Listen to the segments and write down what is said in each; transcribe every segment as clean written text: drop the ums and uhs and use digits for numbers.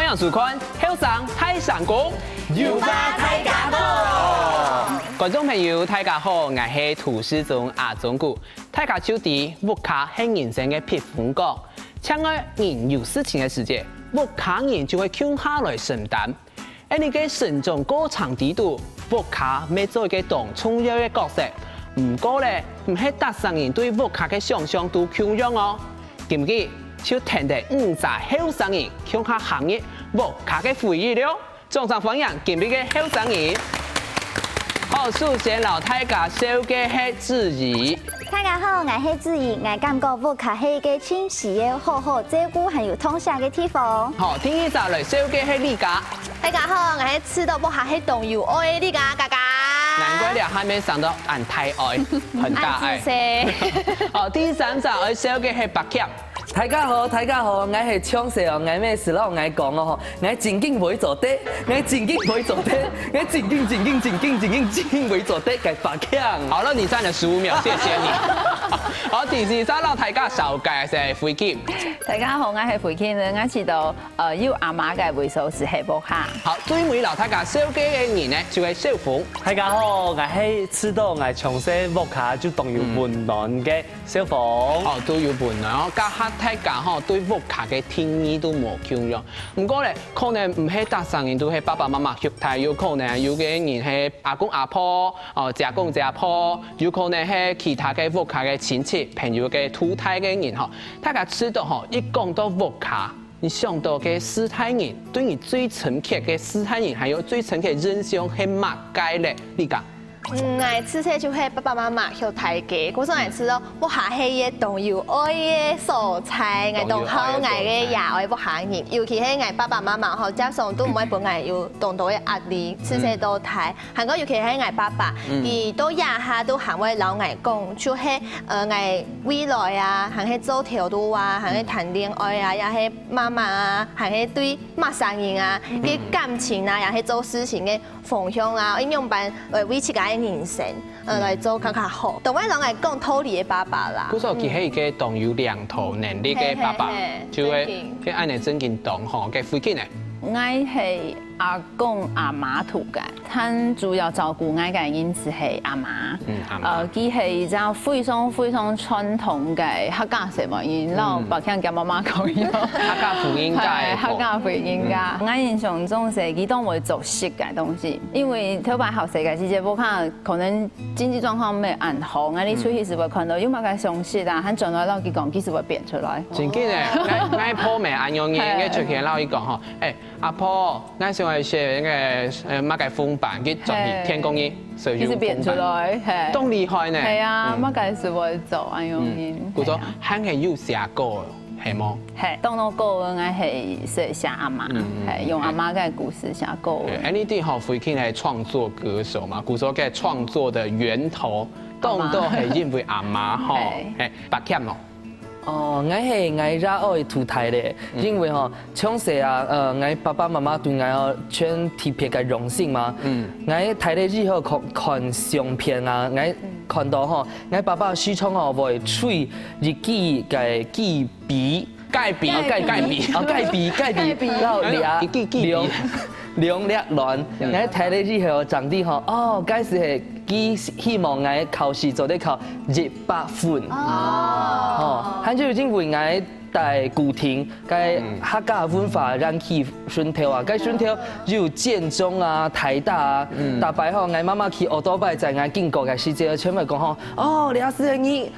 迎收看《后生太上宫》，有吧大家好，观众朋友大家好，我是土司中阿忠谷，大家手底木卡是人生的避风港，像我人有事情的时节，木卡人就会扛下来承担。而你嘅慎重歌唱地度，木卡要做一個當重要嘅角色。唔過咧，唔係達上人對木卡嘅想象都強樣哦。記唔記？就聽得5隻後生人向下行業木卡嘅回憶了。掌聲歡迎今日嘅後生人。好，首先老大家小嘅係子怡。大家好，我是子怡，我感覺木卡係一個清晰嘅好好照顧還有通宵嘅地方。好，第二集嚟小嘅係李家。大家好，我是吃到木卡係動搖愛嘅李家嘎嘎。難怪你還沒上到俺太愛，很大愛。好，第三集我小嘅係白強。大家好，我是唱社哦，我咩事咯？我講哦，我正經會做的，我正經會做的，我正經會做的嘅白強。好了，你佔了15秒，謝謝你。好，第四集老大家紹介係肥劍。大家好，我係肥劍，我知道有阿媽嘅回數是係木卡。好，對面老大家小嘅人呢就係小鳳。大家好，我係知道我從細木卡就動搖溫暖嘅小鳳。哦，都要溫暖哦，家下大家吼對木卡嘅定義都冇強樣。唔過咧，可能唔係達上人都係爸爸媽媽育大，有可能有嘅人係阿公阿婆，哦，姐公姐婆，有可能係其他嘅木卡嘅親戚朋友嘅土太嘅人吼。大家知道吼，一講到木卡，你想到嘅斯泰人，對你最深刻嘅斯泰人，還有最深刻嘅印象係乜嘢咧？你講？我吃些就係爸爸媽媽學大家，嗰陣我吃到木卡係嘅動搖愛嘅素菜，我當好我嘅也愛木卡人，尤其係我爸爸媽媽吼，加上都唔會俾我有當到嘅壓力，吃些都睇。韓國尤其係我爸爸，佢都日下都行為老我講，就係我未來啊，行去做條路啊，行去談戀愛啊，又係媽媽啊，行去對陌生人啊嘅感情啊，又係做事情嘅方向啊，應用辦維持嘅人生，來做更加好。同埋人係講土地嘅爸爸啦。嗰時候佢係一個當有兩頭能力嘅爸爸，就係佢按你真見當吼嘅父親咧。我係阿公阿媽土嘅，佢主要照顧我嘅人是係阿媽。佢係就非常傳統嘅客家社會人，然後白聽嘅媽媽講樣。客家福音家。客家福音家。我印象中係佢當會做食嘅東西，因為頭擺學世界之前，我看可能經濟狀況沒按好，我哋出去是會看到有乜嘅詳細啊，佢轉來老佢講，其實會變出來。真嘅咧，我婆咪按樣嘢，我出去老佢講吼，誒阿婆，我想係寫嗰個乜嘅風板，佢做天公嘢，所以要變出來，係。都厲害呢。係啊，乜嘅是會做按樣嘢。故咗肯係要寫歌，係冇？係，當到歌我係寫阿媽，係用阿媽嘅故事寫歌。誒，呢啲吼，父親係創作歌手嘛，故咗嘅創作嘅源頭，當都係因為阿媽吼，誒白欠咯。哦，我係我熱愛土台咧，因為吼從細啊，我爸爸媽媽對我全特別嘅榮幸嘛。我睇咧之後看相片啊，我看到吼，我爸爸書廠吼會吹日記嘅記筆。蓋筆，然後兩粒卵，我睇咧之後長啲吼，哦，嗰時係希望我考試做得考100分。哦，佢就已經為我帶古亭，嘅客家文化讓去順條啊，嘅順條有建中啊、台大啊，大擺吼，我媽媽去奧多拜在我經過嘅時節，全部講吼，哦，你是你。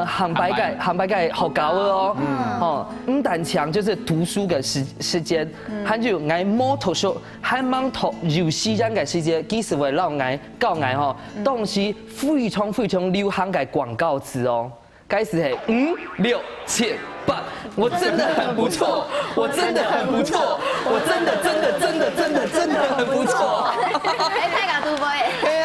航班嘅學校咯，哦，唔但強就是讀書嘅時間，還有我摸圖書，還忙讀有時間嘅時間，其實會讓我教我吼，當時非常流行嘅廣告詞哦，開始係5、6、7、8，我真的很不錯，我真的很不錯，我真的很不錯。你睇下杜貝。係啊，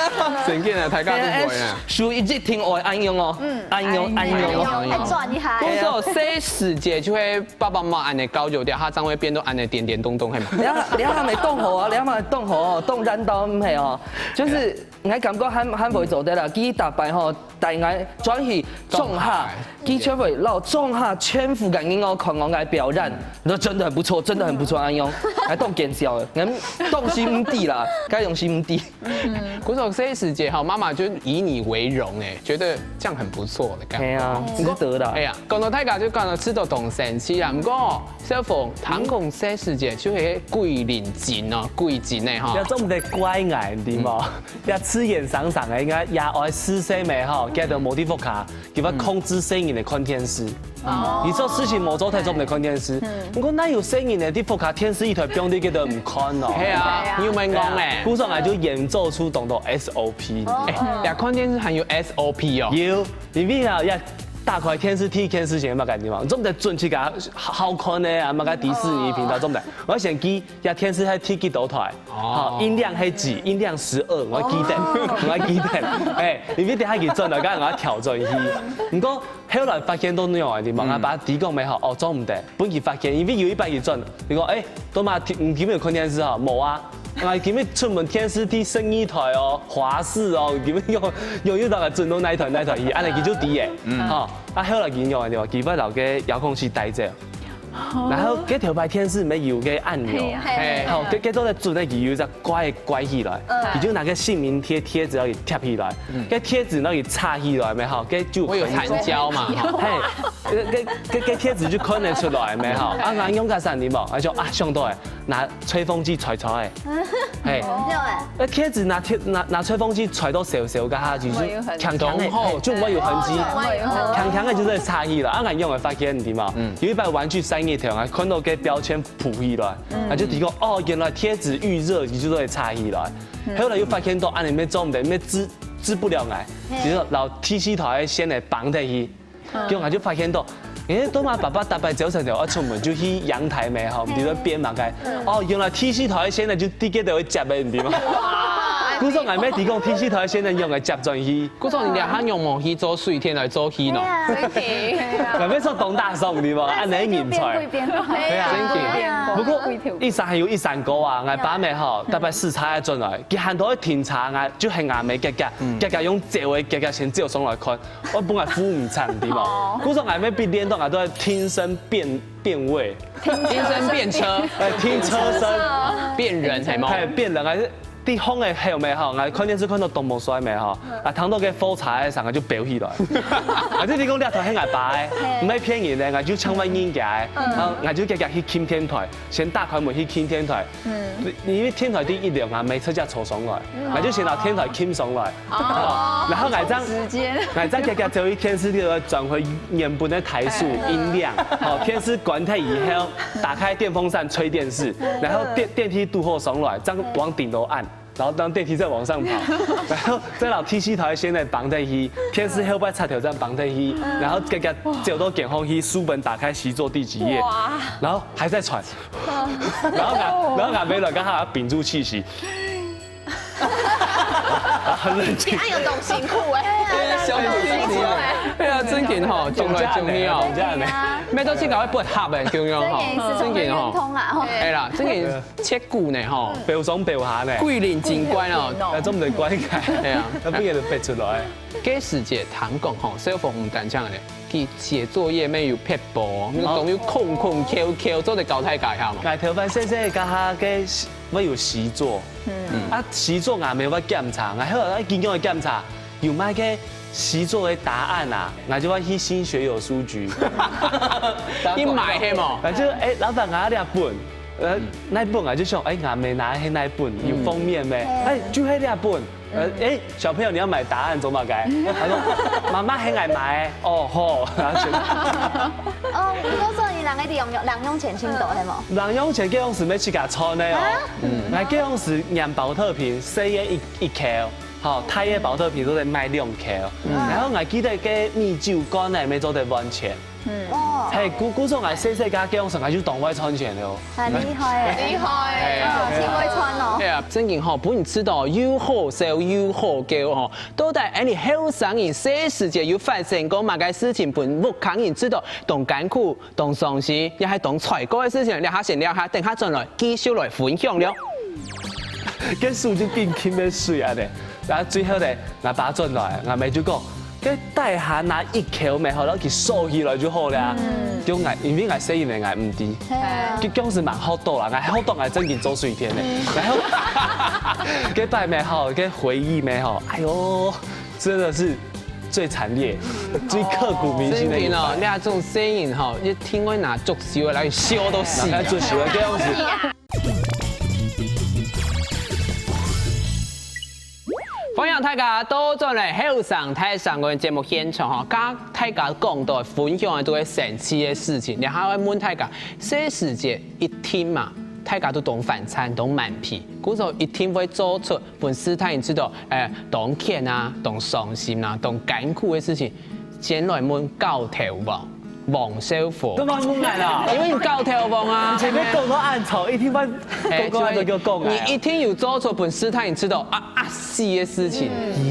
真嘅啊，大家都會啊。數一直聽我安用哦，安用哦。再轉一下。工作3時節就會爸爸媽媽按你高就掉，他將會變到按你點點咚咚係嘛？你還沒動好啊，你還沒動好哦，動燃到唔係哦，就是我感覺還會做得啦，佢大擺吼，大眼轉去種下，佢就會讓種下全副感應我看我嘅表演，那真的很不錯，真的很不錯安用，還動見笑嘅，咁動心唔低啦，該用心唔低。工作3時節哈，媽媽就以你為榮誒，覺得這樣很不錯的感覺。係啊，你都得啦。係啊，講到大家就講到吃到同神氣啦，唔過小鳳糖講3時節就係桂林節哦，桂節呢哈。要這麼的乖矮對冇？要吃眼爽爽的，應該也愛吃些咩哈？記得冇啲福卡，叫佢控制聲音的看電視。你做事情冇做太做唔嚟看電視。不過那有聲音的啲福卡電視一台標啲，記得唔看咯。係啊，你有冇講咧？古上來就演奏出懂到 SOP。呀，看電視還有 SOP 哦。有，你邊啊要大塊電視睇電視前乜概念嘛？總得準去個好看的啊，乜個迪士尼頻道總得。我先記呀電視係睇幾多台，好音量係幾，音量12，我記得，我記得。哎，你邊啲係幾準啊？梗係我調整去。唔過後來發現都呢樣嘅地方，我把底講咪好，哦裝唔得，本期發現因為有一百幾準，你講誒，都嘛唔見咩看電視啊？冇啊。我見咩出門電視睇生意台哦、華視哦，見咩用到個轉到哪台，伊安尼叫做啲嘅，嚇。啊後來見用嘅話，基本留嘅遙控器帶着，然後嗰條牌電視咪有嘅按鈕，好，嗰都係轉咧，佢有隻拐起來，佢就拿個姓名貼紙可以貼起來，嗰貼紙可以插起來咪好，嗰就會有殘膠嘛，係，嗰貼紙就看得出來咪好，啊我用個啥你冇，我就啊上到誒。拿吹風機吹誒，係，那貼紙拿吹風機吹到少少，下就強嘅，就唔會有痕跡，強嘅就是差異啦。啱用嘅發現點啊？有一擺玩具生意條，看到個標籤鋪起來，我就提供哦，原來貼紙預熱，佢就會差異來。後來又發現到按你咩做唔得，咩治不了嘅，就是老 TC 台先嚟綁得去，結果我就發現到。誒，當晚爸爸大擺早晨就一出門就去陽台咪嗬，唔知道邊嘛嘅。哦，原來 TC 台先嚟就啲嘅就會接嘅，唔知嘛。古種係咩？提供 TC 台先嚟用嚟接進去。古種人哋肯用毛去做水天來做戲咯。係咩做東大嫂唔知嘛？按你人才。係啊，真嘅。不過一山係有一山高啊，我爸咪嗬，大擺視察一進來，佢行到一停茶啊，就係牙尾夾用照嘅夾先照上來看，我本來扶唔長啲嘛。古種係咩？必練到。都係天生變位，天生變車，聽車聲變人係冇？係變人係啲風嘅係咪嗬？我看電視看到動物衰咪嗬？啊，睇到嘅火柴上個就飆起來，或者你講呢台喺牙擺，唔係騙人咧，我就唱翻音嘅，我就夾去傾天台，先打開門去傾天台，因為天台啲一兩啊未出隻坐上來，我就先到天台傾上來，然後我將夾就去電視呢個轉回原本嘅台數音量，好，電視關台以後，打開電風扇吹電視，然後電梯渡後上來，將往頂樓按。然後當電梯再往上跑，然後再攞 TC 台先嚟綁在去，電視後擺插條這樣綁在去，然後夾夾走到檢控去，書本打開習作第幾頁，然後還在喘，然後我沒了，剛好要屏住氣息，很冷靜。你有咁辛苦誒，小辛苦誒，係啊，真勁吼，種來種去哦。咩都知搞一撥合嘅咁樣嗬，真勁嗬，係啦，真勁切骨呢嗬，飆上飆下呢，桂林真乖哦，咁唔係乖嘅，係啊，一邊嘢就逼出來。幾時節糖講嗬，小鳳唔單唱嘅，佢寫作業咩要撇步，仲要空 Q 做啲搞太解下嘛。我頭髮細細家下嘅，我有習作，啊習作我咪我檢查，我後來見到嘅檢查，有買嘅。習作嘅答案啊，我就話去新學友書局，你買係冇？我就老闆我兩本，那本我就想我沒拿起那本有封面咩？就係兩本，小朋友你要買答案怎麼解？他說媽媽喺我買，哦好，哦，嗰陣你兩個啲用錢簽到係冇？兩用錢幾樣時咩去甲穿呢？哦，我幾樣時人保特瓶4元1 克。好，泰的保特瓶都在卖2克，然后我记得个米酒罐呢，每做得完钱。哦，嘿，古种我细家叫上海就当外穿钱了。很厉害哎，厉害，挺会穿哦。係啊，真件嗬，本人知道又好笑又好叫嗬，到底你後生人寫時節要發生講乜嘅事情，本木坑人知道，同艱苦、同傷心，又係同財高嘅事情，聊下先聊下，等下進來繼續來分享了。跟數就變輕咩水啊咧，然後最後咧，我把進來，我咪就講。跟大下拿1口咪好，然後佢收起來就好啦。叫我因為我細年嚟唔啲，佢講是蠻好多啦，我好多我真件做水天咧。然後跟拜咪好，跟回憶咪好，哎呦，真的是最慘烈、最刻骨銘心的一哦，你啊種聲音嗬，一聽我拿足笑來笑到死。拿足笑嘅樣子。歡迎大家到咗嚟後生睇上個節目現場嗬，加大家講到分享嘅都係神奇嘅事情，然後我問大家，這世界一天嘛，大家都懂反餐，懂滿皮，嗰時候一天會做出本斯坦人知道，懂甜啊，懂傷心啊，懂艱苦嘅事情，先來問教頭王王少虎。咁我冇挨啦，因為你教頭王啊，前面講到暗潮，一天翻講暗就叫講啊。你一天有做出本斯坦人知道死嘅事情。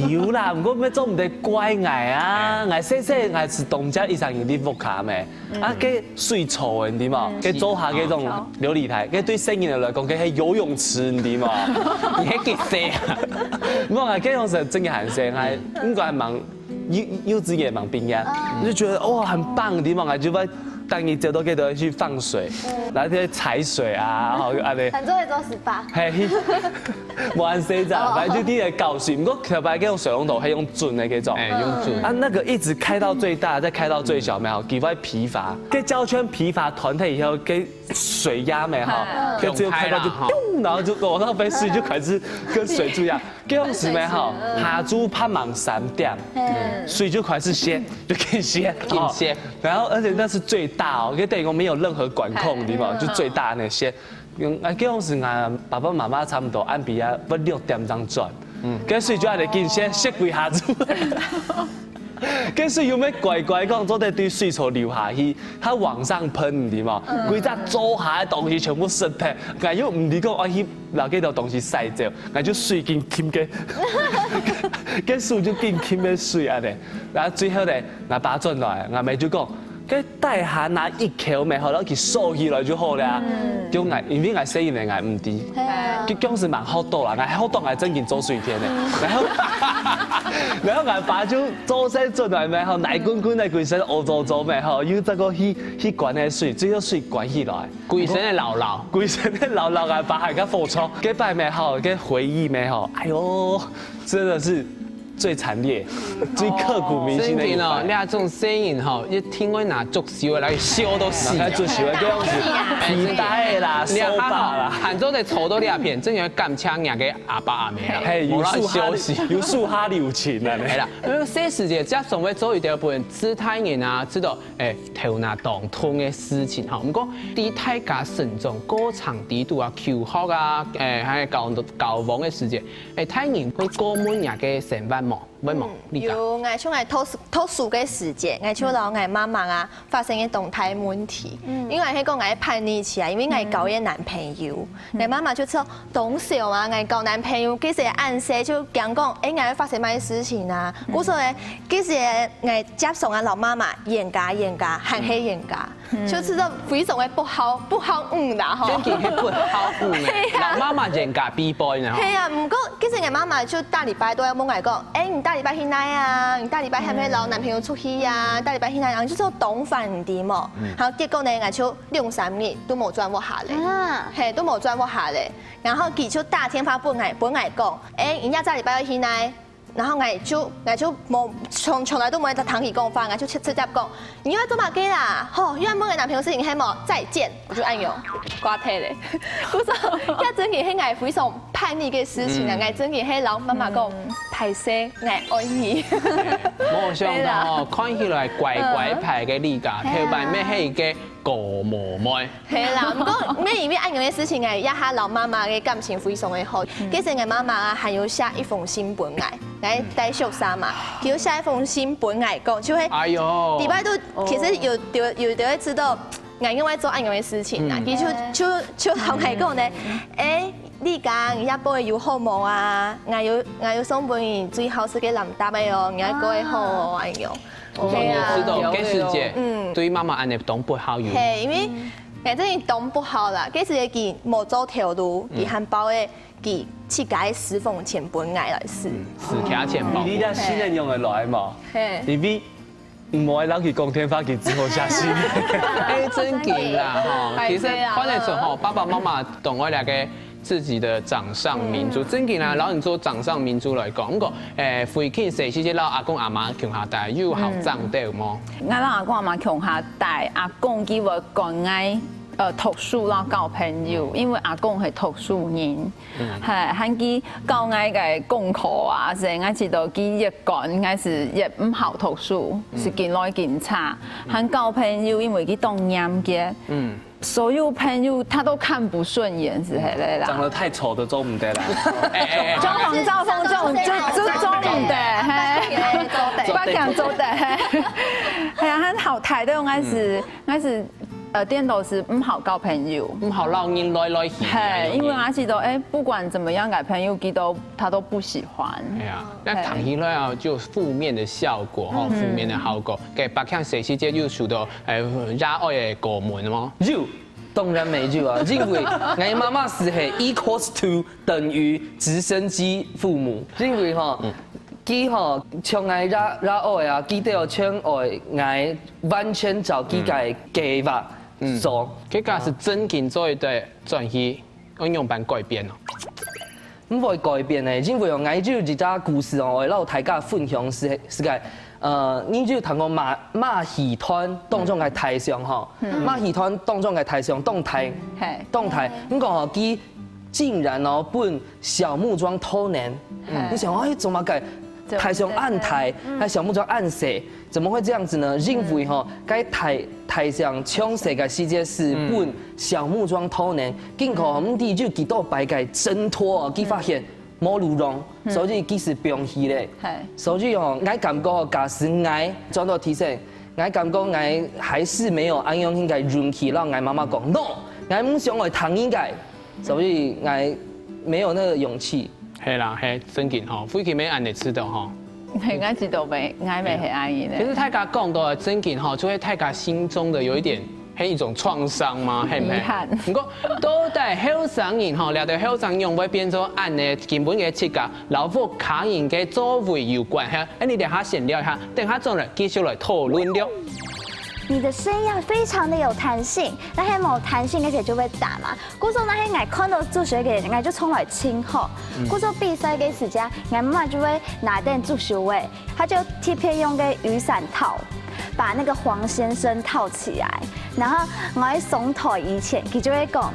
有啦，唔過咩做唔得怪我啊！我細細我是東家以上有啲福卡咩，啊，佢水槽你知嘛？佢做下嗰種琉璃台，佢對成年人來講，佢係游泳池你知嘛？你係幾歲啊？我係嗰種是真嘅學生，係應該係忙幼稚園忙畢業，我就覺得哇很棒的地方，我就會當你接到佢都去放水，然後去踩水啊，好啊你。很多人做18。係，冇按死咋，反正就啲嘢搞水，不過條白嗰種水龍頭係用準嘅嗰種，用準。啊，那個一直開到最大，再開到最小，沒有，給佢疲乏，跟膠圈疲乏團體以後，跟水壓沒好，跟只有開到就咚，然後就往上飛，水就開始跟水柱一樣，嗰種時沒好，下晝拍滿3點，水就開始泄，就可以泄，然後而且那是最大哦，跟等於我沒有任何管控，你嘛，就最大那些。用嗰陣時，我爸爸媽媽差唔多按比啊，不6點鐘轉，跟水就喺度見先熄幾下子，跟水有咩怪怪講，做得對水槽流下去，它往上噴，你知嘛？規隻做下嘅東西全部濕晒，我又唔理講我去攞幾條東西洗走，我就水見傾嘅，跟水就見傾嘅水啊咧，然後最後咧，我爸轉來，我咪就講。跟大下拿1口咪好，然後佢收起來就好啦。叫我因為我細年嚟唔啲，佢講是蠻好多啦，我好多我真件做水天嘅，然後我爸就做曬進來咪好，奶罐罐嚟，佢身烏糟咪好，要這個去管嘅水，最後水管起來，鬼神嘅姥姥，鬼神嘅姥姥我爸係個付出，跟拜咪好，跟回憶咪好，哎呦，真的是。最慘烈、最刻骨銘心的一塊。你啊種聲音嗬，一聽我拿足笑來笑到死。足笑嘅樣子，皮帶啦、手把啦，喊做在炒到你片，真係咁搶人嘅阿爸阿媽啦。係有樹下留情啊！係啦，因為這時節加上會做一條本姿態人啊，知道頭拿當通嘅事情嚇。唔過啲大家慎重歌唱地度啊、求學啊、喺教網嘅時節，太人會過滿人嘅成分。有我像我讀書嘅時節，我像老我媽媽啊發生嘅動態問題，因為迄個我叛逆期啊，因為我交嘅男朋友，我媽媽就說懂事啊，我交男朋友幾時暗示就講講，我會發生咩事情啊？我說咧幾時我接送啊老媽媽嚴格，很係嚴格，就知道非常嘅不好啦吼。真係不好老媽媽嚴格 B boy 呢？係啊，唔過幾時我媽媽就大禮拜都要問我講。你大禮拜去哪啊？你大禮拜係咪攞男朋友出去啊？大禮拜去哪？然後就做懂飯啲嘛。然後結果呢，我就2-3日都冇轉過下嚟，係都冇轉過下嚟。然後佢就大天發本嚟講，人家大禮拜要去哪？然後我就冇從來都冇得同佢講法，我就直接講，你要做乜嘅啦？好，因為每個男朋友事情係冇再見，我就按用掛貼咧。嗰時候一整件係我非常叛逆嘅事情啊，我真嘅係老媽媽講排泄，我愛你。冇想到哦，看起來乖乖牌嘅你家，後擺咩係嘅個妹妹。係啦，唔過咩因為按樣嘅事情啊，一下老媽媽嘅感情非常嘅好。其實我媽媽啊，還有寫一封信本我帶小三嘛，叫寫一封信本我講，就係哎呦，禮拜都其實有會知道。我因為做按樣嘅事情啊，佢就同我講咧，你講一波要好冇啊？我要送本最好是嘅男搭嘅哦，我個好哦按樣。係啊，知道嘅世界，對媽媽按你當不好用。係因為我真係當不好啦，嗰時佢冇做條路，佢漢堡嘅佢去解10封錢本來試。死卡錢包。你啲新人用嘅來嘛？係。你比唔愛攞去講天花給之後下線。真勁啦哈！其實關鍵時候，爸爸媽媽同我哋嘅自己的掌上明珠，真勁啦！老人做掌上明珠來講，咁個父親誰是啲老阿公阿媽強下大又好長對冇？我老阿公阿媽強下大，阿公佢會講愛讀書啦，交朋友，因為阿公係讀書人，係喺佢教我嘅功課啊，成日知道佢一講，我是亦唔好讀書，是見來見差，喺交朋友，因為佢當嚴嘅，所有朋友他都看不順眼，是係咧啦。長得太醜的做唔得啦。裝潢造風這種就做唔得，係，不敢做得，係啊，很好睇的，我是。顛倒是唔好交朋友，唔好讓人來去。係，因為我知道，不管怎麼樣，嘅朋友他都不喜歡。係啊，那談起來啊，就負面的效果，哈，負面的效果，給北向誰世界又受到熱愛嘅過門嗎？有，當然沒有啊，因為我媽媽是係 equals to 等於直升機父母，因為哈。佢吼像我熱愛啊，佢都要像我完全照佢嘅計劃做。這個是真經做的轉去應用版改變咯。唔會改變嘅，因為我就有一個故事哦，我老大家分享是個你就談過馬戲團當中嘅台上吼，馬戲團當中嘅台上動態，咁講吼佢竟然哦本小木樁偷年，你想做乜嘅？台上暗台，還小木樁暗寫，怎麼會這樣子呢？因為吼，該台上搶誰嘅世界是本小木樁偷年，結果唔知就幾多擺個掙脫，佢發現冇路用，所以佢是병氣咧。所以吼，我感覺假使我轉到提醒，我感覺我還是沒有按樣應該運氣，讓我媽媽講 no， 我唔想來談應該，所以我沒有那個勇氣。係啦，係真經吼，飛機沒按你知道吼。係我知道未，我未係安逸其實大家講到真經吼，就會大家心中的有一點係一種創傷嘛，係唔係？遺憾。不過到底後生人吼，聊到後生人會變做按呢根本嘅設計，老夫卡人嘅座位有關係，你哋下先聊一下，等下再來繼續來討論了。你的聲音要非常的有彈性，那些冇彈性而且就會打嘛。故說那些我看到助學嘅人，我就衝來親後。故說比賽嘅時間，我媽媽就會拿點助學位，他就貼片用嘅雨傘套，把那個黃先生套起來。然後我喺上台以前，佢就會講：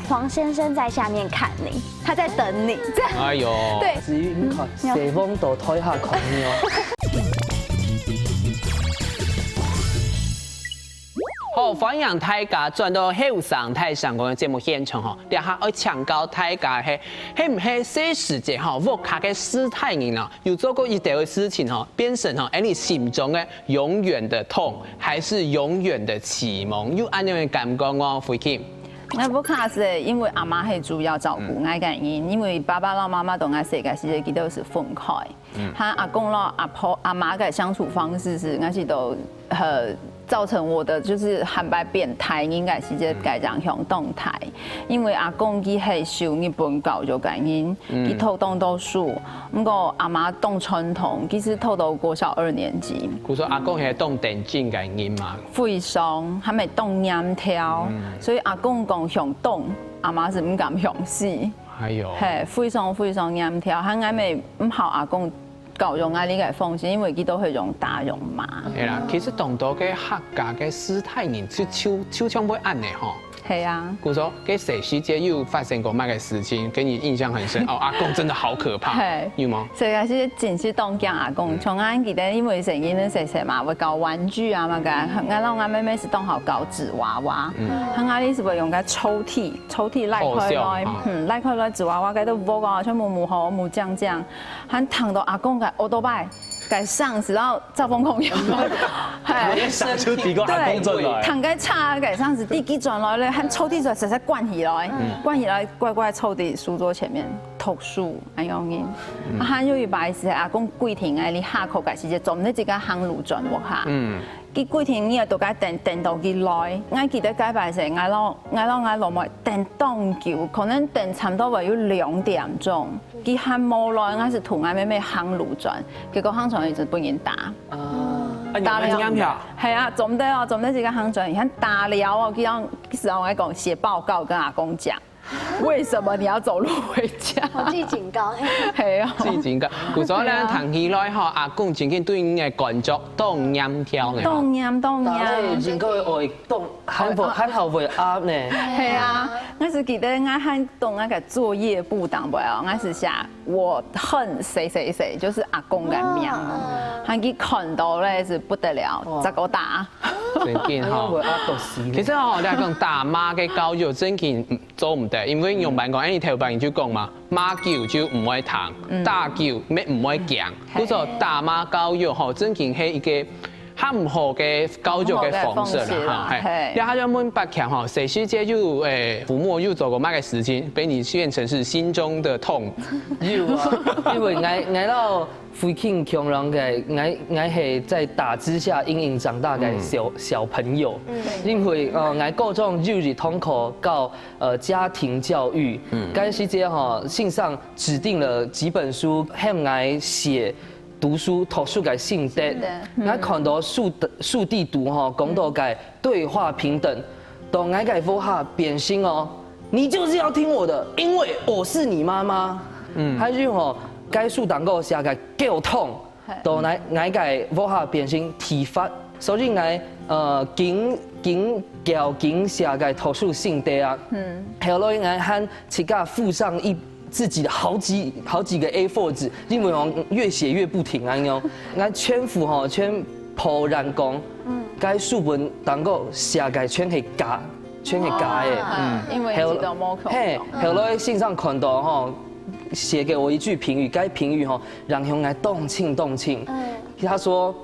黃先生在下面看你，他在等你。這樣。哎呦。對。至於你看，斜方度台下狂鳥。好，歡迎大家轉到後生太上宮嘅節目現場吼，下下要請教大家係唔係這時節吼，我卡嘅師太人啊，有做過一條嘅事情吼，變成吼，你心中嘅永遠的痛，還是永遠的啟蒙？有安樣嘅感覺我回去。我不卡是因為阿媽係主要照顧我嘅人，因為爸爸老媽媽同我世界時佢都是分開，和阿公咯阿婆阿媽嘅相處方式是我是都造成我的就是很白變態，應該是這該講向動態，因為阿公佢係受日本教育嘅因，佢偷當到書，不過阿媽當傳統，佢是偷到國小2年級。佢說阿公係當電競嘅因嘛，非常，還沒當音跳，所以阿公講向動，阿媽是唔敢向死。哎呦，係非常非常音跳，還咪唔好阿公教育愛你嘅風險，因為佢都會用打用罵。係啦，其實當到嘅客家嘅師太人，手槍會按嘅吼。係啊，古說，給誰世界又發生過乜嘅事情，給你印象很深？哦，阿公真的好可怕，有嗎？所以係真是當驚阿公，從俺記得因為成日咧細嘛，會搞玩具啊嘛，俺老妹妹是當好搞紙娃娃，俺哩是會用個抽屜拉開來，拉開來紙娃娃，佢都冇個全部冇好冇醬，還燙到阿公嘅奧多拜。改上時，然後趙豐控有，係上出幾個阿公進來，堂街叉改上時，地基轉來咧，還抽屜出來，實在關起來，關起來乖乖抽屜書桌前面讀書，哎呦你，還有一擺是阿公跪停喺你下口改時節，做唔得自家行路轉我下，佢跪停你又到解電到幾耐，我記得解擺時，我落埋電當橋，可能電差唔多話要2點鐘。佢喊冇耐，我是同我妹妹行路轉，結果行轉一直俾人打。打了係啊，做唔得自己行轉，而家打了哦，佢講時候我講寫報告跟阿公講。為什麼你要走路回家？我記警告，係啊，記警告。古早咧，談起來吼，阿公曾經對你嘅工作當陰挑嘅。當陰。真個會當很後悔啱呢。係啊，我是記得我喺當那個作業簿當唔了，我是寫我恨誰誰誰，就是阿公嘅名。還佢看到咧是不得了，十個打。真見吼，其實吼，你係講打媽嘅教育真見做唔得，因為用辦講，你頭版就講嘛，媽叫就唔會彈，打叫咩唔會強，故作打媽教育吼，真見係一個較唔好嘅教育嘅方式啦，係。然後就問白強吼，誰世界又父母又做過乜嘅事情，俾你變成是心中的痛？有啊，因為我到非常強人嘅，我係在打之下陰影長大嘅小朋友，因為我各種幼兒通課到家庭教育，嗰時節吼信上指定了幾本書向我寫讀書圖書嘅心得，我看到樹地讀吼講到嘅對話平等，到我嘅佛下變心哦，你就是要聽我的，因為我是你媽媽，還有吼。該樹當個寫個教統，到我嘅佛下變成體罰，所以我經寫個圖書心得啊，後來我還自己附上自己的好幾個 A4 紙，因為我越寫越不停啊喲，我全副吼全破人講，該書本當個寫個全係假嘅，因為知道冇可能。後來線上看到吼。寫給我一句評語，該評語吼讓兄來動情。他說：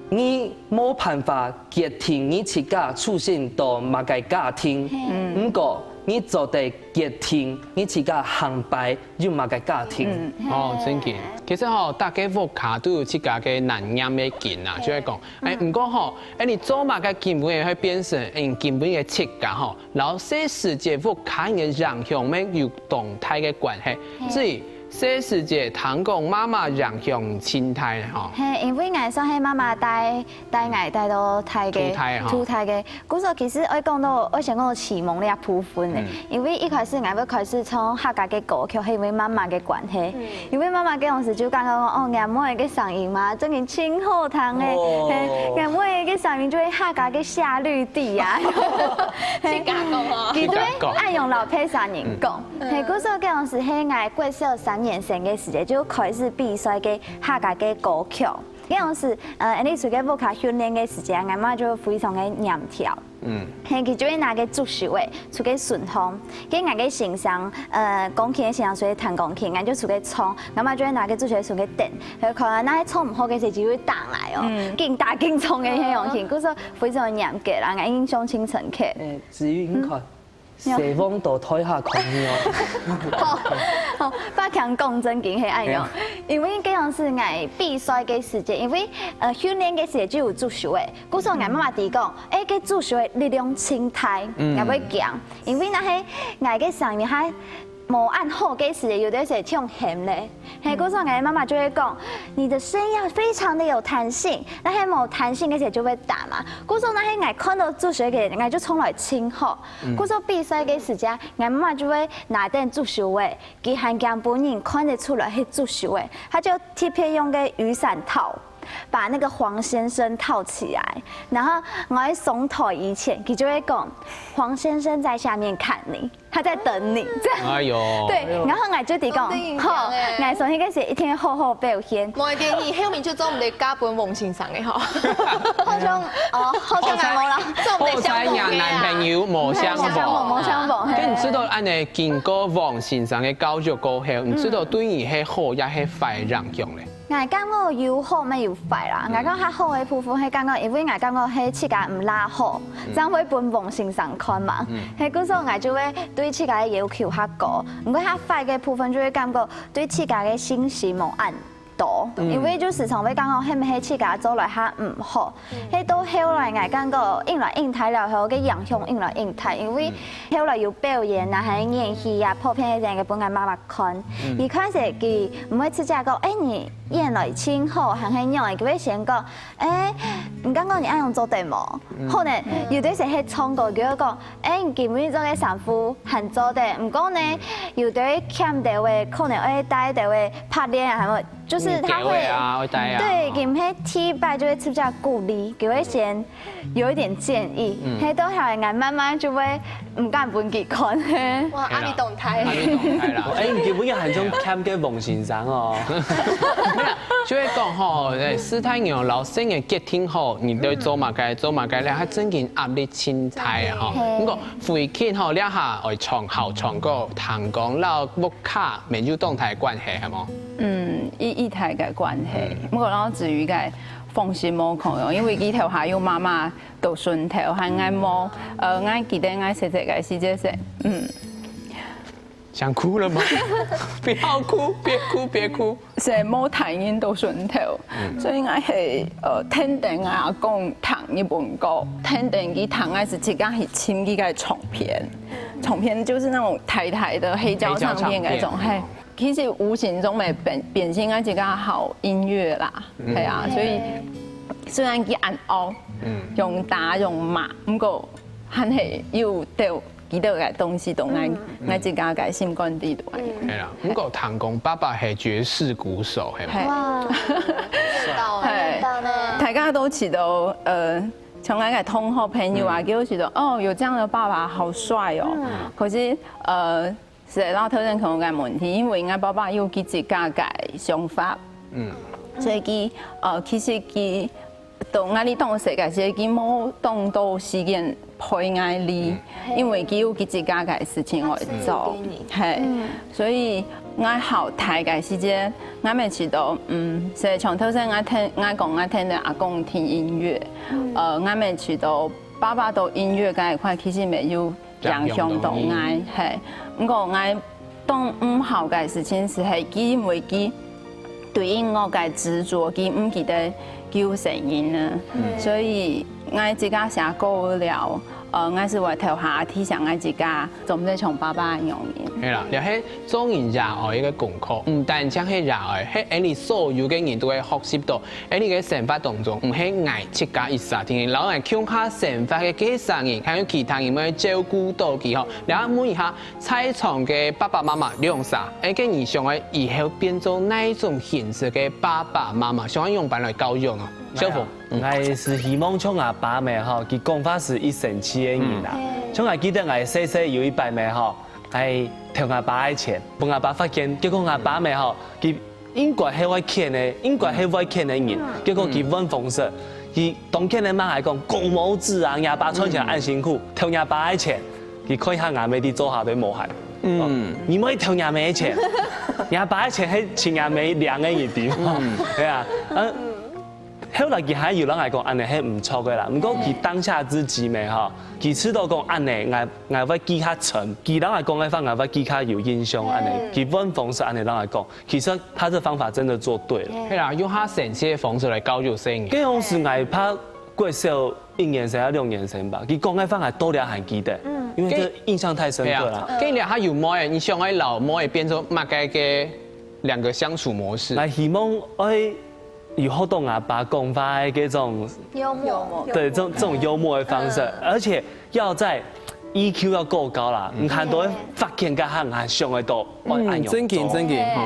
你冇辦法決定你自己出現到乜嘅家庭，不過你就得決定你自己行敗要乜嘅家庭。哦，真嘅。其實吼，大家屋卡都有自家嘅難驗嘅見啊，就係講，唔過吼，你做乜嘅基本嘅去變成基本嘅設計吼，然後這世界屋卡嘅影響咩有動態嘅關係，所以這世界談講媽媽影響心態吼。係，因為我想係媽媽帶到台嘅出台嘅，嗰時候其實我想講到啟蒙呢一部分嘅，因為一開始我要開始從客家嘅歌曲係因為媽媽嘅關係，因為媽媽嗰陣時就講哦，我妹嘅聲音嘛，真係清好聽嘅，我妹嘅聲音就係客家嘅夏綠蒂啊，係假講啊，佢都愛用老配聲音講，係嗰時候嗰陣時係我國小3年生嘅時節就開始比賽嘅客家嘅歌曲。嗰陣時，你做嘅舞卡訓練嘅時間，我媽就非常嘅嚴調。係佢就會拿個主席位，出個順風，跟我個形象，鋼琴嘅形象所以彈鋼琴，我就出個衝，我媽就會拿個主席位出個頂，佢可能那衝唔好嘅時就會彈來哦，勁打勁衝嘅嗰種型，嗰時候非常嚴格啦，我印象清深刻。至於應該。西方到台下抗議哦。好，百強講真嘅係愛用，因為嗰陣時我比賽嘅時節，因為訓練嘅時節就有主席位，嗰時候我媽媽哋講，個主席位力量清態，我要強，因為那係我嘅聲音係无按好嘅时，有的是唱咸嘞。嘿，古时妈妈就会讲，你的声要非常的有弹性，那些冇弹性嘅时就会打嘛。古时那些爱看到做学嘅，爱就冲来亲好。古时比赛嘅时间，妈妈就会拿点助手位，佢汉江本人看得出来是助手位，他就特别用个雨伞套。把那个黄先生套起来，然后我在松头以前，他就会讲，黄先生在下面看你，他在等你，这样。哎呦，对，然后我就提讲，好，我从那个时一天好好表现。我建议後面就做唔哋加本黃先生嘅嗬，好像好像冇啦，做唔哋相好彩男朋友冇相逢，冇相逢。咁唔知道安尼經過黃先生嘅教育過後，唔知道對你係好也係壞影響咧？我感覺有好咪有壞啦。我講較好嘅部分係感覺，因為我感覺係設計唔拉好，這樣會俾黃先生看嘛。係嗰時候我就會對設計嘅要求較高，唔過較壞嘅部分就會感覺對設計嘅信息冇按到，因為就時常會感覺係咪係設計做來較唔好，係到後來我感覺應來應睇了後嘅影響應來應睇，因為後來有表演啊，係演戲啊，普遍嘅人嘅本來媽媽看，一開始佢唔會直接講，你演來真好，行係樣，佢會先講，唔感覺你愛用做對冇？可能有啲時係唱歌，佢會講，你基本做嘅衫褲係做對，唔過呢有啲欠地位，可能會帶地位拍臉啊，係咪？就是他會對，佢唔係提拔就會比較鼓勵，佢會先有一點建議，喺到後來我慢慢就會唔敢本佢看。哇，阿你動態，係啦，誒，基本上係種欠嘅黃先生哦。就會講吼，史太陽老生嘅結聽好，你對做嘛嘅咧，係真件壓力真大啊吼。不過回傾吼，兩下愛唱好唱歌，彈講老木卡沒有動態關係係冇？一台嘅關係，不過我至於嘅放心冇可能，因為佢頭下有媽媽到順頭，係愛冇愛記得愛寫嘅時節寫，想哭了嗎？不要哭，別哭，別哭。寫冇彈音到順頭，所以我係聽定阿公彈一本歌，聽定佢彈嘅是自家係簽佢嘅唱片，唱片就是那種台台的黑膠唱片嗰種係。其實無形中咪變成我自家好音樂啦，係啊，所以雖然佢按樂，用打用罵，不過還係要到幾多嘅東西都我自家嘅心肝啲度。係啦，不過彈講爸爸係爵士鼓手係咪？哇，係，大家都知道從我嘅同學朋友啊，都知道哦，有這樣的爸爸好帥哦，可是是老頭人可能嘅問題，因為我爸爸有佢自家嘅想法，所以佢其實佢到我哋當世界時，佢冇當到時間陪我哋，因為佢有佢自家嘅事情來做，係，所以我後台嘅時間，我咪知道，是從頭先我聽到阿公聽音樂，我咪知道爸爸到音樂嗰一塊其實沒有影響到我，係。不過我當唔好嘅事情是係因為佢對音樂嘅執着，佢唔記得叫聲音啦，所以我自家寫歌了，我是話頭下提醒我自家，做唔得從爸爸樣嘢。係啦，又係做人熱愛嘅功課，唔單止係熱愛，係喺你所有嘅人都會學習到，喺你嘅生活當中，唔係愛自家一沙聽，老係強下生活嘅幾十人，還有其他人去照顧到佢吼。然後問一下在場嘅爸爸媽媽兩啥，誒嘅你想喺以後變做哪一種形式嘅爸爸媽媽，想用辦來教育呢？小鳳，我是希望像阿爸咪吼，佢講法是一生氣嘅人啦。像我記得我細細有一擺咪吼。係聽阿爸嘅錢，幫阿爸發現，結果阿爸咪吼，佢應該係會欠嘅，應該係會欠嘅人，結果佢揾方式，佢當欠嘅媽係講公務自然，阿爸穿起來按辛苦，聽阿爸嘅錢，佢看下阿妹啲做下都無限，你唔可以聽阿妹嘅錢，阿爸嘅錢係請阿妹兩個一點，係啊，後來佢還有人嚟講，安尼係唔錯嘅啦。不過佢當下自己咪吼，佢知道講安尼，我會記較沉。佢人嚟講嘅方，我會記較有印象。安尼，佢揾方式安尼人嚟講，其實他這方法真的做對了。係啦，用下神奇嘅方式嚟教育聲。嗰種是我拍過少1年生啊2年生吧，佢講嘅方係多了還記得。因为这印象太深刻了。跟你俩他有模诶，你想爱老模诶变成马该嘅两个相处模式。来，希望诶有互动啊，把讲法的这种幽默，对这种幽默的方式，而且要在 EQ 要够高啦，唔看到发现甲很很上的都按用。真劲，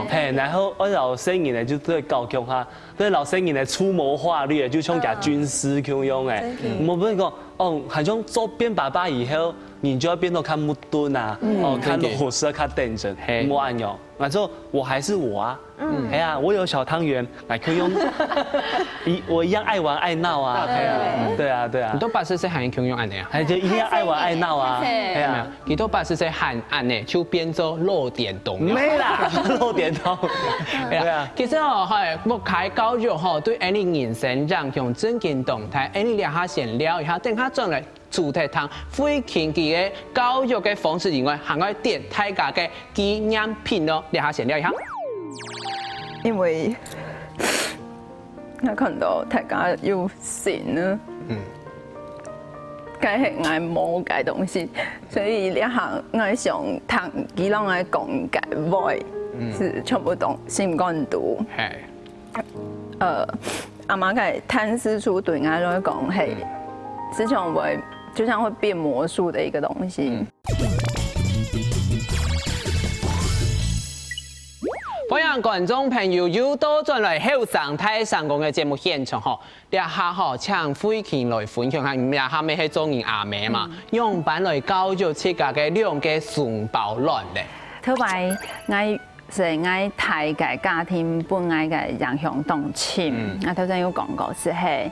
嘿，然后我老生人呢就对教强下，对老生人呢出谋划略，就像甲军师咁样诶。我不是讲哦，好像做变爸爸以后，你就要变到看木墩啊，哦，看螺丝看认真，莫按用。那之后我还是我啊，哎呀，我有小汤圆，还可以用，我一样爱玩爱闹啊，对啊。你都80岁喊佢用按呢？还就一定要爱玩爱闹啊，哎呀，你都80岁喊按呢，就变做漏点洞。没啦，漏点洞。对啊，其实哦，係木開教育吼，對你人生影響真勁動態。你俩下先聊一下，等下轉來主題堂非經濟嘅教育嘅方式以外，還要點大家嘅紀念品咯。俩下先聊一下。因為我看到大家有錢呢，梗係愛摸嘅東西，所以呢行我想談幾啷嘅講嘅話，是全部都心肝肚。阿媽嘅探視處對我來講係，是像會就像會變魔術的一個東西。歡迎觀眾朋友又到轉來後生太上宮嘅節目現場吼，俩下吼請慧卿來分享下，俩下咪係做人阿妹嘛，用版來教育自家嘅兩個順包亂咧。特別我是我大嘅家庭本愛嘅影響動情，我頭先有講過是係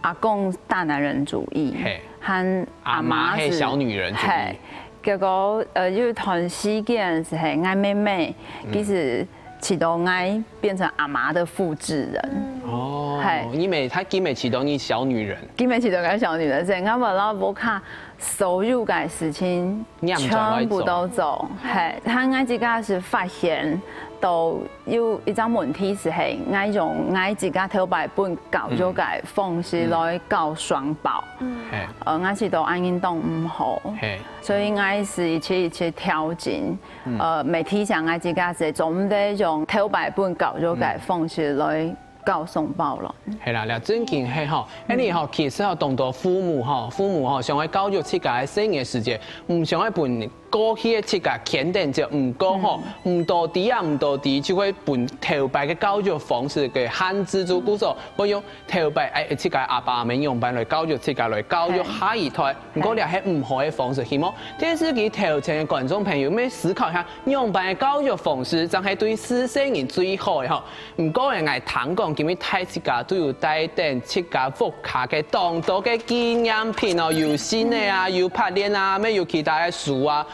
阿公大男人主義，和阿媽係小女人主義。結果有一段時間是係我妹妹，其實啟動我變成阿媽的複製人。哦，因為他基本啟動你小女人，基本啟動個小女人，所以我為了無卡所有嘅事情全部都做，係，他我自家是發現到有一張問題是係我用我自家頭擺本教育嘅方式來教雙胞，我知道安運動唔好，所以我是一次調整，媒體上我自家是總得用頭擺本教育嘅方式來教雙胞咯。係啦，嗱，真件係吼，你吼其實吼當到父母吼想去教育自家嘅生嘅時節，唔想去伴過去嘅自家肯定就唔過吼，唔到啲啊唔到啲，就會伴頭擺嘅教育方式嘅限制住，故所我用頭擺自家阿爸阿媽用版來教育自家來教育下一代，唔過你係唔好嘅方式，希望電視機頭前嘅觀眾朋友咩思考一下，用版嘅教育方式真係對師生人最好嘅吼，唔過人係談講。咁樣睇自家都要帶定自家福卡嘅當多嘅紀念品哦，有新嘅啊，有拍鏈啊，咩有其他嘅書啊，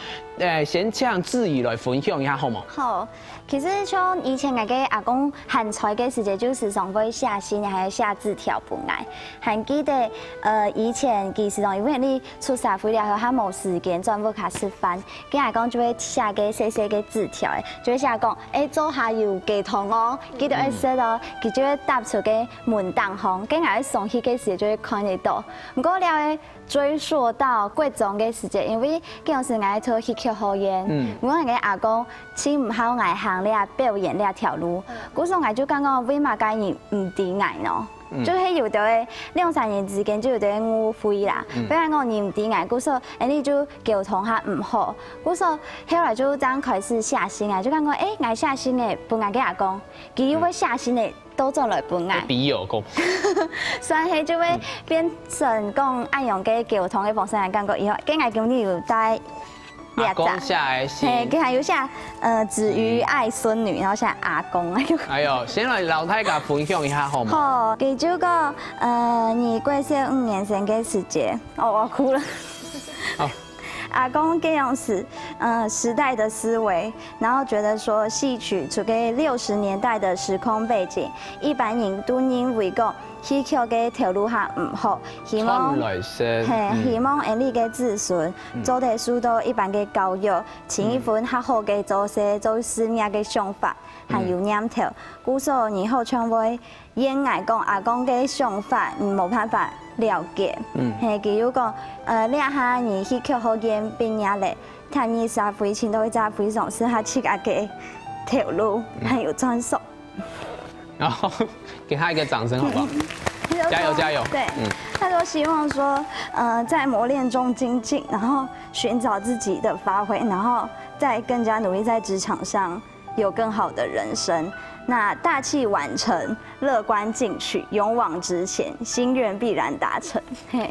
先請志怡來分享一下好冇？好，其實像以前我嘅阿公喊菜嘅時節，就時常會寫信，還有寫字條本來。還記得以前其實因為你出社會了後，他冇時間專門卡吃飯，跟阿公就會寫嘅細細嘅字條誒，就會寫講做下要寄堂哦，記得寫到，佢就會搭出嘅門檔行，跟阿送去嘅時就會看得到。唔過了誒。追溯到國中嘅時節，因為嗰陣時我做戲劇學院，我嘅阿公請唔好我行呢表演呢條路，嗰時我就講講為乜解唔啲捱咯，就係有啲2-3年之間就有啲誤會啦，比如我唔啲捱，嗰時你就溝通下唔好，嗰時後來就這樣開始寫信啊，就講講我寫信嘅本來嘅阿公，佢會寫信嘅。都做來本愛，筆友講，所以就會變成講按用嘅溝通嘅方式來感覺以後，跟愛叫你有帶阿公寫嘅信，跟還有寫子瑜愛孫女，然後寫阿公。哎呦，先來老太家分享一下好嗎？好，佢就個你過世5年生嘅時節，我哭了。好。阿公這樣是時代的思維，然後覺得說戲曲除給60年代的時空背景，一般人都認為講戏曲嘅条路下唔好，希望來生，希望因你嘅子孫做得受到一般嘅教育，請一份較好嘅做事做事業嘅想法，還有念頭。故所以後將會因愛講阿公嘅想法，冇辦法了解。係佢要講兩下你戲曲學院畢業咧，睇你社會前度就非常適合自家嘅條路，還有專屬。然後給他一個掌聲，好不好？加油加油！對，他說希望說，在磨練中精進，然後尋找自己的發揮，然後再更加努力在職場上有更好的人生。那大器晚成，樂觀進取，勇往直前，心願必然達成。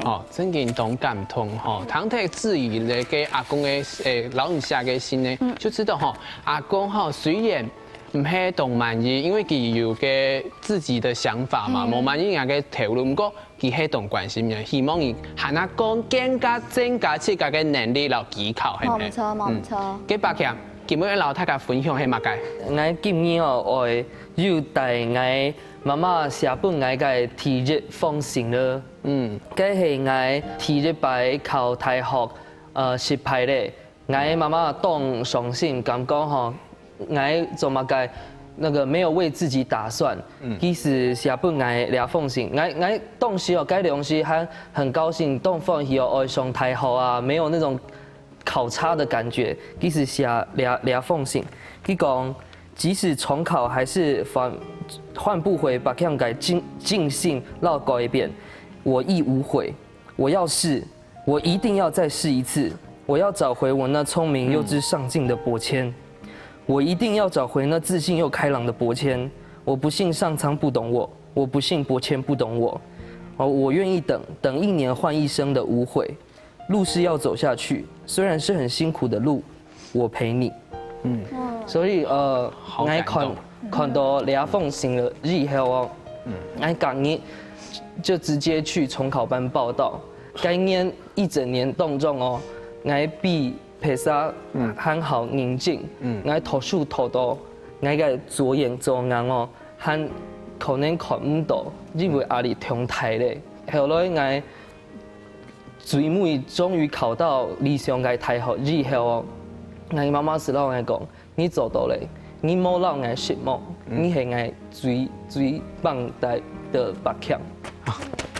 哦，真嘅同感同吼，唐太質疑咧嘅阿公嘅老人家嘅心呢，就知道吼，阿公吼雖然唔係同滿意，因為佢有嘅自己的想法嘛，冇滿意人嘅條路，不過佢係同關心嘅，希望佢喊阿公更加增加自家嘅能力來技巧，係咪？冇錯冇錯。嘅白強，今日老大家分享係乜嘅？我今年哦，我要帶我媽媽寫本我嘅體育風行了，嗰係我體育班考大學失敗咧，我媽媽當相信咁講吼。我做乜嘅那個沒有為自己打算，其實寫本我倆奉行，我當時哦，該東西還很高興，當放棄哦，上台好啊，沒有那種考差的感覺，其實寫倆奉行，佢講即使重考還是換不回把這樣改盡興到改變，我亦無悔，我要試，我一定要再試一次，我要找回我那聰明幼稚上進的伯謙。我一定要找回那自信又開朗的伯謙。我不信上蒼不懂我，我不信伯謙不懂我。我願意等1年換一生的無悔。路是要走下去，雖然是很辛苦的路，我陪你。所以我看到倆奉行了以後哦，我隔日就直接去重考班報到。該年一整年當中哦，我比菩薩很好寧靜，我讀書讀到我嘅左眼左眼哦，很可能看唔到，因為壓力太大咧。後來我最尾終於考到理想嘅大學以後哦，我媽媽是讓我講，你做到咧，你冇讓我失望，你係我最棒的白強。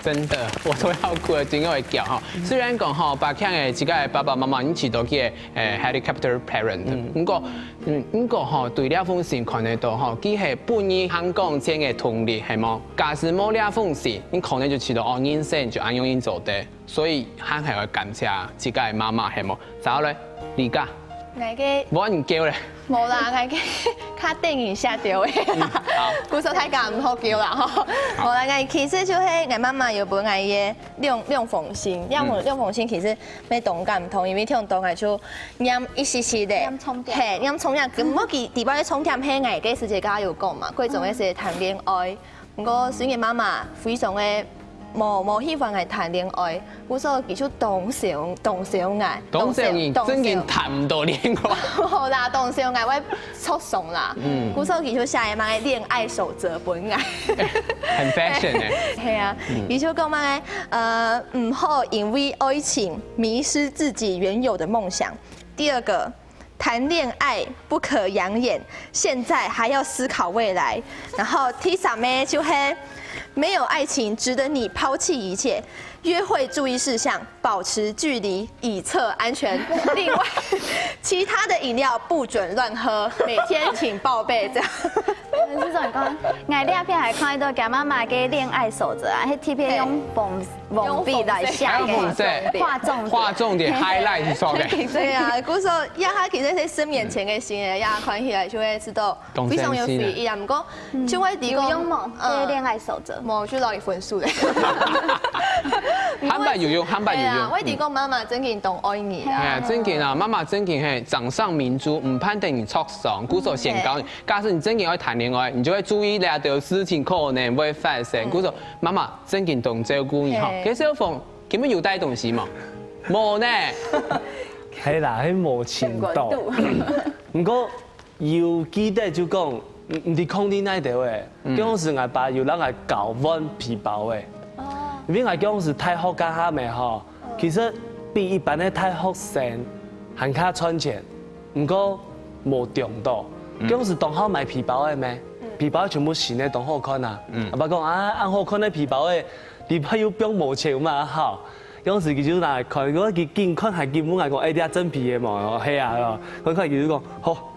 真的，我都要哭了，真係會叫哈。雖然講哈，白強嘅自己嘅爸爸媽媽已經到嘅helicopter parent，不過哈對呢封信看得到哈，佢係本意香港這嘅同理係冇，假使冇呢封信，你可能就知道哦，人生就按樣做的，所以還係會感謝自己嘅媽媽係冇。走咧，而家我嘅冇人叫咧。冇啦，我嘅卡電影下掉嘅啦，故說太監唔好叫啦吼。冇啦，我其實就係我媽媽有本我嘅兩封信，兩封信其實咩同感唔同，因為聽到我就念一時時的，係念充電，咁我記第八個充電係我嘅師姐家有講嘛，貴重嘅是談戀愛，不過雖然媽媽非常嘅。冇喜歡係談戀愛，故所以叫做動小愛。動小人真正談唔到戀愛。冇啦，動小愛我出慫啦。故所以叫做寫乜嘅戀愛守則本愛。很 fashion 嘅。係啊，而且講乜嘅唔好因為愛情迷失自己原有的夢想。第二個。談戀愛不可養眼，現在還要思考未來。然後第三呢，就係沒有愛情值得你拋棄一切。約會注意事項，保持距離以策安全。另外，其他的飲料不准亂喝，每天請報備。這樣。這種講，我兩篇係看到佢媽媽嘅戀愛守則啊，喺 T P 用粉筆來寫嘅，畫重點 highlight 去說嘅。對啊，故說呀，他其實喺10年前嘅事嘅，呀看起來就會知道非常有意義啊。唔過，就會提供嘅戀愛守則，冇去攞分數嘅。漢白有用，漢白有用。我哋講媽媽真件懂愛你啊。係啊，真件啊，媽媽真件係掌上明珠，唔攀得你錯上，故所顯高。假使你真件愛談戀愛，你就會注意兩條事情可能會發生。故所媽媽真件懂照顧你。其實小鳳，根本要帶東西嘛？冇呢。係啦，係冇程度。不過要記得就講，唔伫空地那条诶，讲是我爸有人来搞阮皮包诶。因为我讲是太好干哈咩吼，其实比一般的太好生，还较赚钱，不过无重到。讲是当好买皮包的咩？皮包全部新的当好看啊。阿爸讲啊，按好看的皮包的，你怕有变无钱嘛好。讲是其实拿来看，如果佢见看还根本来讲，哎，你啊真皮的嘛，系啊，佢看其实讲好，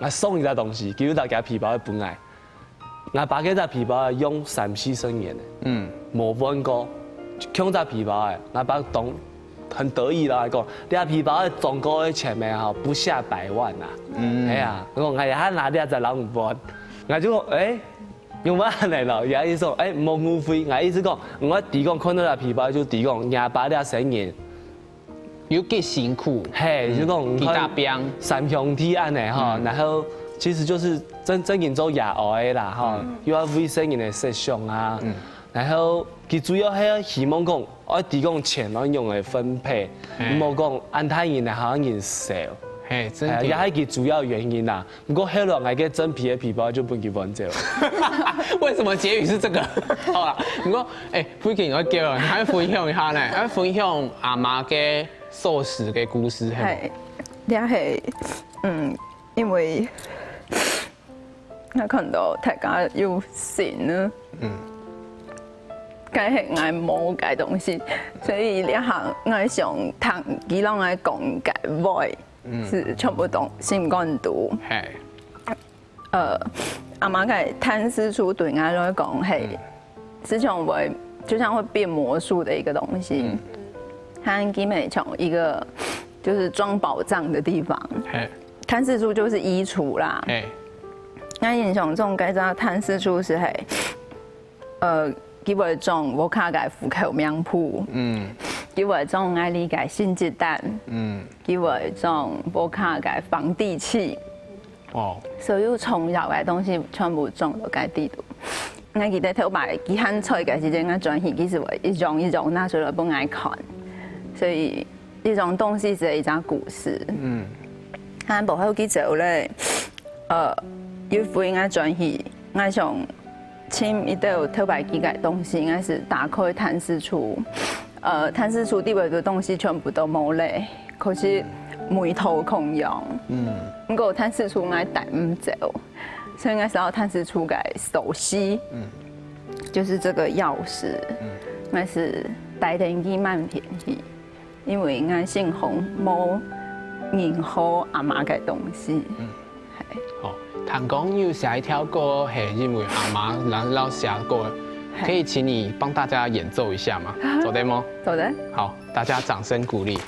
来送一个东西，其实大家皮包的本来。我爸嗰隻皮包係用3-4成年嘅，冇換過，搶隻皮包嘅，我爸當很得意啦，講你隻皮包嘅總個嘅錢咩嚇不下100萬啊，係啊，我講我哋拿啲就攞唔換，我就講誒用乜嚟咯？有意思講誒冇誤會，我意思講我第講看到隻皮包就第講廿8啲成年，有幾辛苦，係就講幾大病3兄弟安尼嚇，然後。其實就是真正做野外的啦，哈，又要衛生嘅設想啊，然後佢主要係希望講，我提供錢來用嚟分配，唔好講安太人嚟好人少，嘿，真嘅，也係佢主要原因啦。不過後來我嘅真皮嘅皮包就不佢換走。為什麼結語是這個？好啦，不過誒，飛劍我叫人，喺分享一下呢，喺分享阿媽嘅壽司嘅故事係。你係因為。我看到大家有錢呢，梗係愛摸嘅東西，所以呢行我想談幾啷愛講嘅話，是全部都心肝肚。阿媽嘅貪師出對我來講係，是像會就像會變魔術的一個東西，它基本上一個就是裝寶藏的地方。貪師出就是衣櫥啦。我印象中，嗰隻貪師出是係，基本上我卡嘅戶口名簿，基本上我理解新雞蛋，基本上我卡嘅房地契，所有重要嘅東西全部裝到嗰地度。我記得頭擺幾漢菜嘅時陣，我轉去其實會一種一種拿出來幫我看，所以呢種東西是一張故事。我部後幾早咧，要回我轉去，我想簽一道頭擺幾個東西，我是打開貪師出，貪師出底部嘅東西全部都冇咧，可是梅頭空用，不過貪師出我帶唔走，所以我想要貪師出嘅首飾，就是這個鑰匙，我是帶定幾萬便宜，因為我姓洪冇認可阿媽嘅東西，係。譚公有寫一條歌，係因為阿媽老寫過，可以請你幫大家演奏一下嗎？做得嗎？做得。好，大家掌聲鼓勵。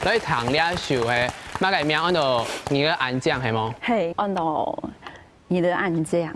所以彈呢首係乜嘅名？按照你的暗將係嗎？係按照你的暗將。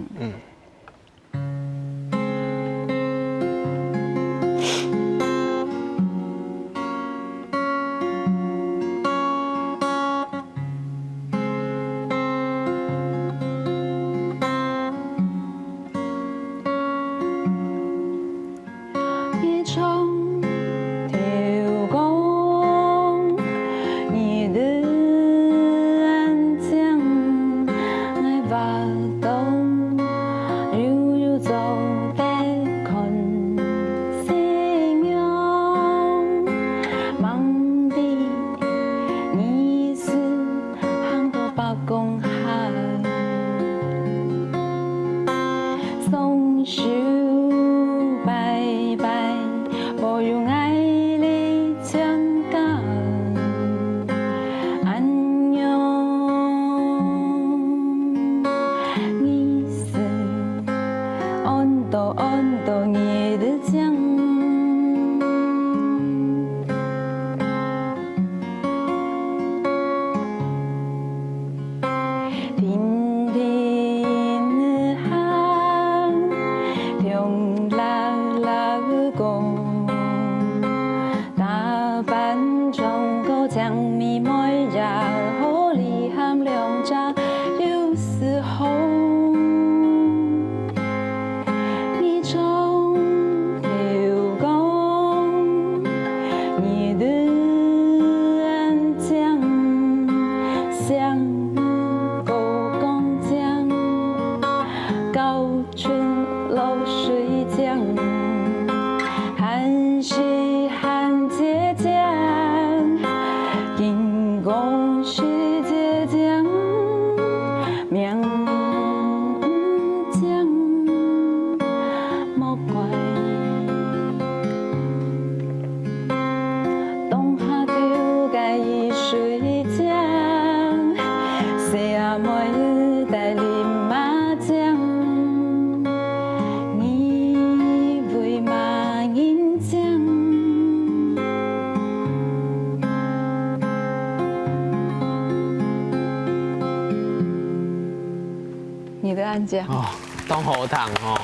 咱家。哦，动喉糖哦，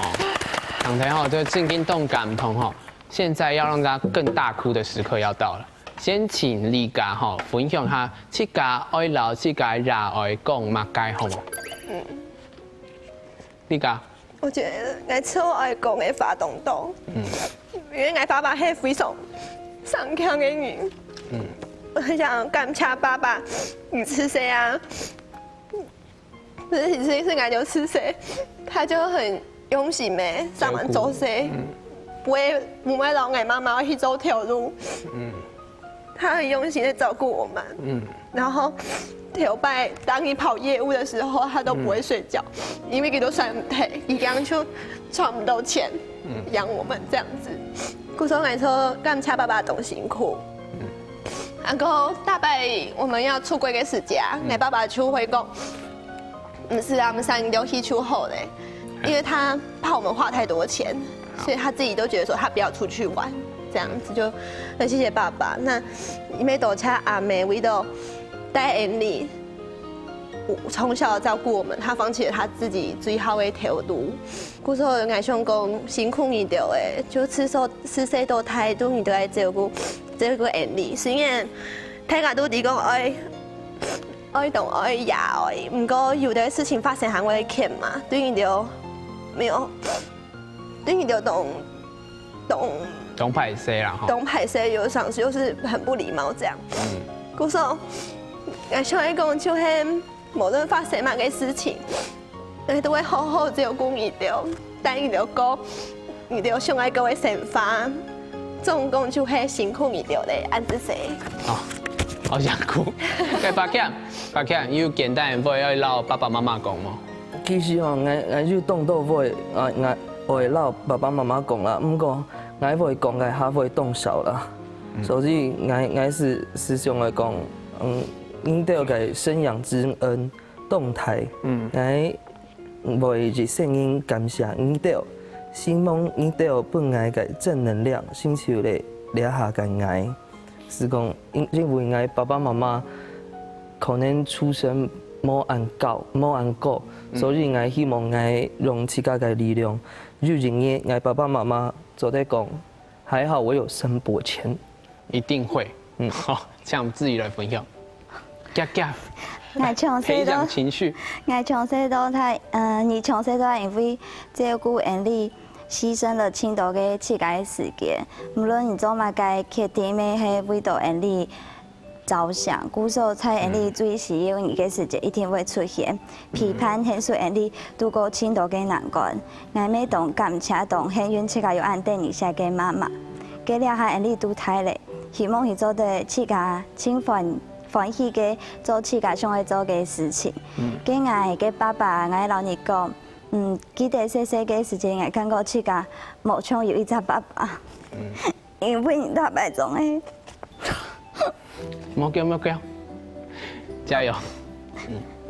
糖糖哦，就静音动感痛哦。现在要让他更大哭的时刻要到了，先请丽家哈分享下自家爱老自家热爱讲嘛该好冇？丽家，我觉得我超爱讲的发东东，因为我爸爸是非常上强的人，我很想感谢爸爸，你吃谁啊？其实是我就吃谁，他就很用心的上完做谁。不会让我妈妈去走条路，他很用心的照顾我们，然后头拜当你跑业务的时候，他都不会睡觉，因为他都算不太，一样就赚不到钱养我们这样子。故说来说，感谢爸爸都辛苦。然后大概我们要出国的时间，我爸爸就会讲，不是啊，我们3年去出后嘞，因为他怕我们花太多钱。所以他自己都觉得说他不要出去玩，这样子就很谢谢爸爸。那因为多谢阿妹为了带恩利，从小照顾我们，他放弃了他自己最好的条路。故说我想讲辛苦你着诶，就吃细到太多你都爱照顾恩利。虽然大家都伫讲爱动爱牙爱，不过有的事情发生还会欠嘛，对你就没有。对你就懂排泄啦哈，懂排泄有上就是很不礼貌这样。故说，我想讲就是无论发生乜嘅事情，你都会好好照顾你着，但你着讲，你着上爱各位生发，总共就系辛苦你着咧，安子谁？哦，好想哭。该八强有简单的话要老爸爸妈妈讲吗？其实吼，我就动到会我会老爸爸妈妈讲啦，不过我会讲嘅还会动手啦，所以我是时常来讲，应得嘅生养之恩动态，我会日声音感谢应得，希望应得本来嘅正能量，星球咧留下嘅爱，是讲因为我爸爸妈妈可能出生冇按过，所以我希望我用自家嘅力量。就认为我爸爸妈妈就在讲，还好我有申博钱，一定会。好，像自己来分享。培养情绪。我从小到大，你从小到大因为照顾恩利，牺牲了很多嘅自家的时间。无论你做嘛该决定的系为到恩利着想，故说在恩利最需要你嘅时间一定会出现。批判现说恩利度过很多嘅难关，我每当感谢当幸运自家有安定一下嘅妈妈，给了下恩利都太累，希望佢做得自家轻欢喜嘅做自家想要做嘅事情。给我嘅爸爸，我老你讲，记得细细嘅时间，我感觉自家无像有一只爸爸，因为你大白种诶。莫叫，加油！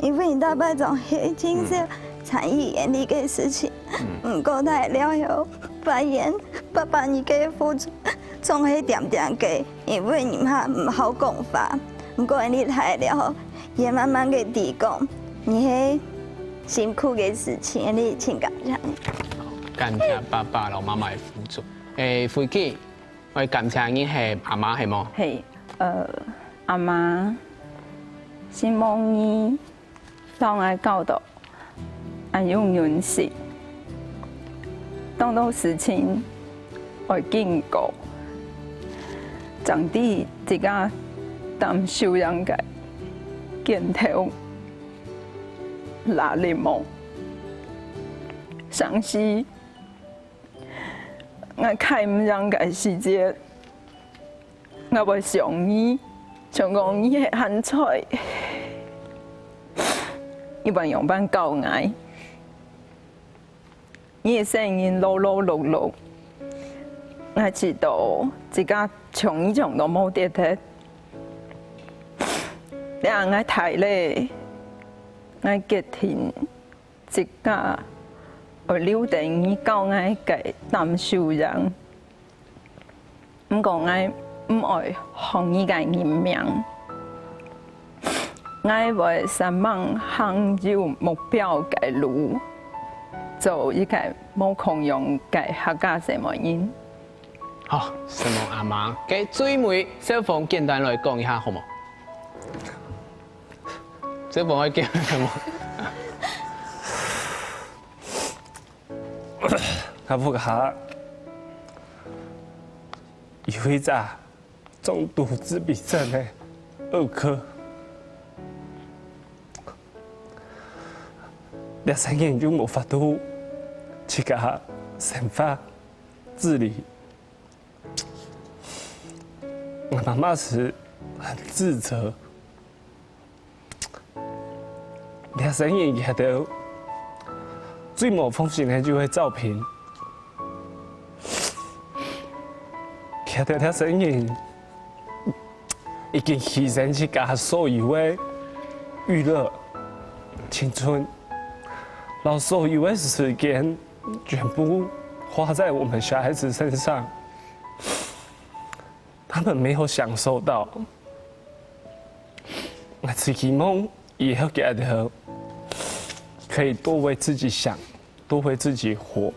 因为你大伯总是经常参与严厉的事情，不过他了后发现爸爸你嘅付出总是点点给，因为你妈唔好讲法，不过你太了后也慢慢嘅提供，你係辛苦嘅事情，你请感谢。感谢爸爸老妈妈的付出。飞机，我感谢你係阿媽係冇？係。阿媽，希望你當我教導，用忍心，當到事情我經過，長啲自家當修養嘅鏡頭哪裡冇，相信我開唔上嘅世界。我會想你，像講你係很菜，一般用班教我，你嘅聲音碌碌碌碌，我知道自家從以前都冇得睇，讓我睇咧，我決定自家我留定你教我嘅淡修養，唔講我。唔愛向依個人命，我會希望行有目標嘅路，做一個冇空用嘅客家什麼音。好，什麼阿媽嘅最尾小鳳簡單來講一下好冇？小鳳可以講什麼？他不下有一隻重度自閉症的兒科，你生年就冇法度去給他生活自理。我媽媽是很自責，你生年也得最冇風險的就會照片。看到他身影已經犧牲自家所有的娛樂、青春，然後所有的時間全部花在我們小孩子身上，他們沒有享受到。我只希望以後給他可以多為自己想，多為自己活。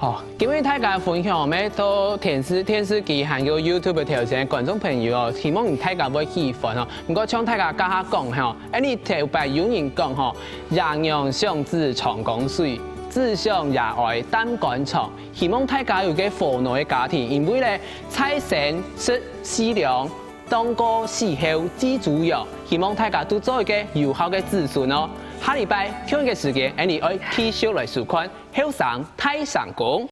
好，今日大家分享咩到電視機還有 YouTube 條線觀眾朋友哦，希望你大家會喜歡哦。不過像大家家下講吼，你頭擺有人講吼，洋洋向自長江水，自相也愛擔桿長。希望大家有個和睦的家庭，因為咧財神是師娘，當過時候知足養。希望大家都做一個有效的子孫哦。下禮拜同一個時間，你愛繼續來收看《後生太上宮》。